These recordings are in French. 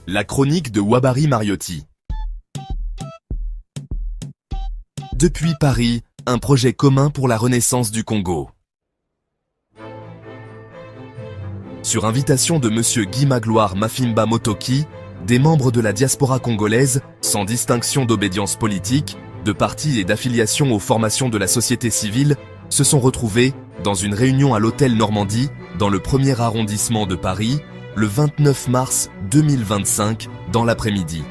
La chronique de Wabari Mariotti. Depuis Paris, un projet commun pour la renaissance du Congo. Sur invitation de Monsieur Guy Magloire Mafimba Motoki, des membres de la diaspora congolaise, sans distinction d'obédience politique, de parti et d'affiliation aux formations de la société civile, se sont retrouvés dans une réunion à l'hôtel Normandie, dans le 1er arrondissement de Paris, le 29 mars 2025, dans l'après-midi.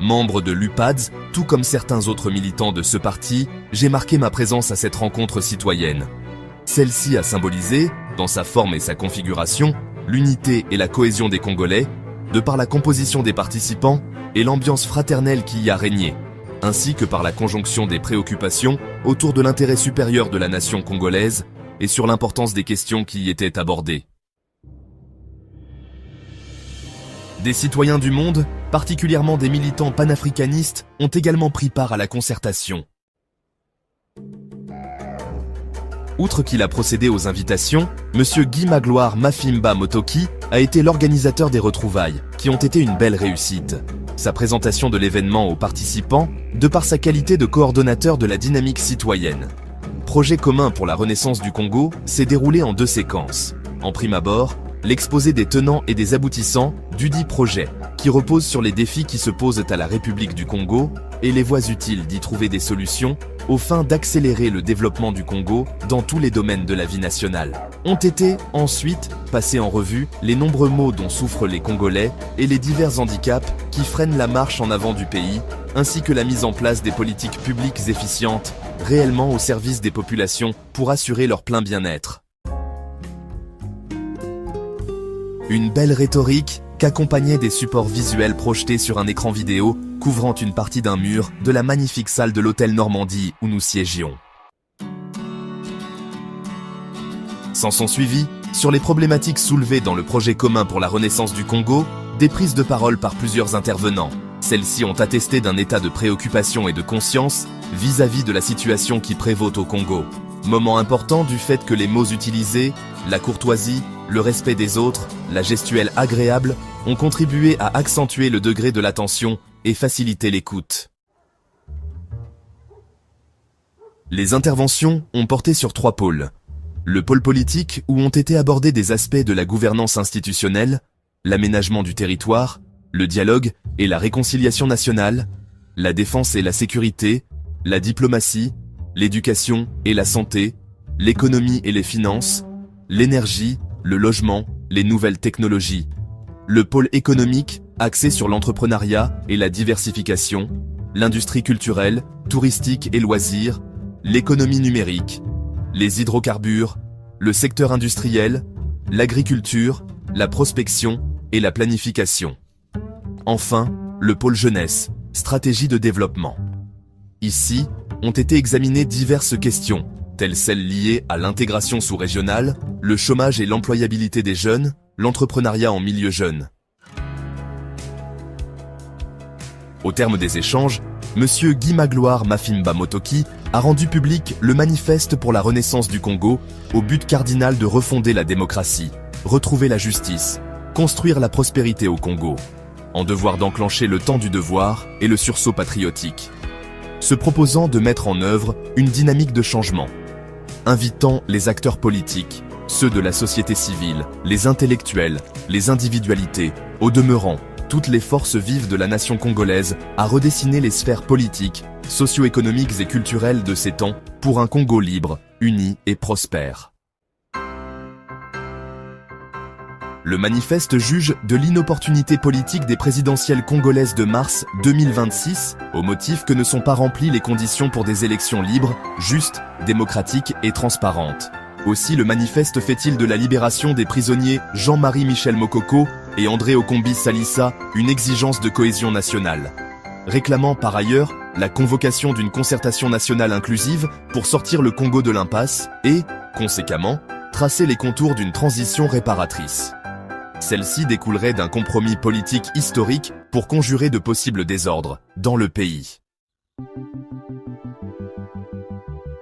Membre de l'UPADS, tout comme certains autres militants de ce parti, j'ai marqué ma présence à cette rencontre citoyenne. Celle-ci a symbolisé, dans sa forme et sa configuration, l'unité et la cohésion des Congolais, de par la composition des participants et l'ambiance fraternelle qui y a régné, ainsi que par la conjonction des préoccupations autour de l'intérêt supérieur de la nation congolaise et sur l'importance des questions qui y étaient abordées. Des citoyens du monde, particulièrement des militants panafricanistes, ont également pris part à la concertation. Outre qu'il a procédé aux invitations, Monsieur Guy Magloire Mafimba Motoki a été l'organisateur des retrouvailles, qui ont été une belle réussite. Sa présentation de l'événement aux participants, de par sa qualité de coordonnateur de la dynamique citoyenne. Projet commun pour la renaissance du Congo s'est déroulé en 2 séquences. En prime abord, l'exposé des tenants et des aboutissants dudit projet, qui repose sur les défis qui se posent à la République du Congo et les voies utiles d'y trouver des solutions, aux fins d'accélérer le développement du Congo dans tous les domaines de la vie nationale. Ont été, ensuite, passés en revue les nombreux maux dont souffrent les Congolais et les divers handicaps qui freinent la marche en avant du pays, ainsi que la mise en place des politiques publiques efficientes, réellement au service des populations pour assurer leur plein bien-être. Une belle rhétorique qu'accompagnaient des supports visuels projetés sur un écran vidéo couvrant une partie d'un mur de la magnifique salle de l'hôtel Normandie où nous siégions. S'en sont suivis, sur les problématiques soulevées dans le projet commun pour la renaissance du Congo, des prises de parole par plusieurs intervenants. Celles-ci ont attesté d'un état de préoccupation et de conscience vis-à-vis de la situation qui prévaut au Congo. Moment important du fait que les mots utilisés, la courtoisie, le respect des autres, la gestuelle agréable, ont contribué à accentuer le degré de l'attention et faciliter l'écoute. Les interventions ont porté sur 3 pôles. Le pôle politique où ont été abordés des aspects de la gouvernance institutionnelle, l'aménagement du territoire, le dialogue et la réconciliation nationale, la défense et la sécurité, la diplomatie, l'éducation et la santé, l'économie et les finances, l'énergie, le logement, les nouvelles technologies. Le pôle économique, axé sur l'entrepreneuriat et la diversification, l'industrie culturelle, touristique et loisirs, l'économie numérique, les hydrocarbures, le secteur industriel, l'agriculture, la prospection et la planification. Enfin, le pôle jeunesse, stratégie de développement. Ici, ont été examinées diverses questions, telles celles liées à l'intégration sous-régionale, le chômage et l'employabilité des jeunes, l'entrepreneuriat en milieu jeune. Au terme des échanges, Monsieur Guy Magloire Mafimba Motoki a rendu public le manifeste pour la renaissance du Congo, au but cardinal de refonder la démocratie, retrouver la justice, construire la prospérité au Congo, en devoir d'enclencher le temps du devoir et le sursaut patriotique, se proposant de mettre en œuvre une dynamique de changement, invitant les acteurs politiques, ceux de la société civile, les intellectuels, les individualités, au demeurant, toutes les forces vives de la nation congolaise à redessiner les sphères politiques, socio-économiques et culturelles de ces temps pour un Congo libre, uni et prospère. Le manifeste juge de l'inopportunité politique des présidentielles congolaises de mars 2026, au motif que ne sont pas remplies les conditions pour des élections libres, justes, démocratiques et transparentes. Aussi le manifeste fait-il de la libération des prisonniers Jean-Marie Michel Mokoko et André Okombi Salissa une exigence de cohésion nationale, réclamant par ailleurs la convocation d'une concertation nationale inclusive pour sortir le Congo de l'impasse et, conséquemment, tracer les contours d'une transition réparatrice. Celle-ci découlerait d'un compromis politique historique pour conjurer de possibles désordres dans le pays.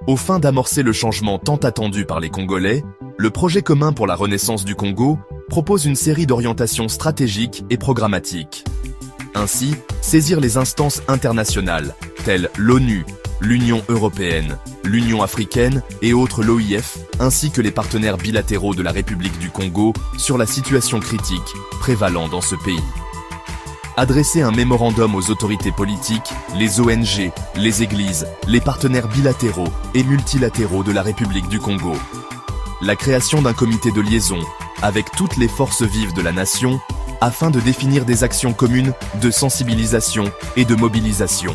Aux fins d'amorcer le changement tant attendu par les Congolais, le projet commun pour la renaissance du Congo propose une série d'orientations stratégiques et programmatiques. Ainsi, saisir les instances internationales, telles l'ONU, l'Union européenne, l'Union africaine et autres l'OIF, ainsi que les partenaires bilatéraux de la République du Congo sur la situation critique prévalant dans ce pays. Adresser un mémorandum aux autorités politiques, les ONG, les églises, les partenaires bilatéraux et multilatéraux de la République du Congo. La création d'un comité de liaison, avec toutes les forces vives de la nation, afin de définir des actions communes de sensibilisation et de mobilisation.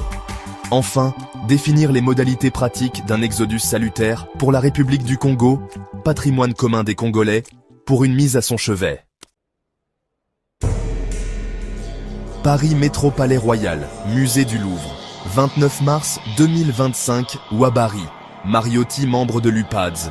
Enfin, définir les modalités pratiques d'un exodus salutaire pour la République du Congo, patrimoine commun des Congolais, pour une mise à son chevet. Paris Métro-Palais Royal, Musée du Louvre, 29 mars 2025, Ouabari, Mariotti membre de l'UPADS.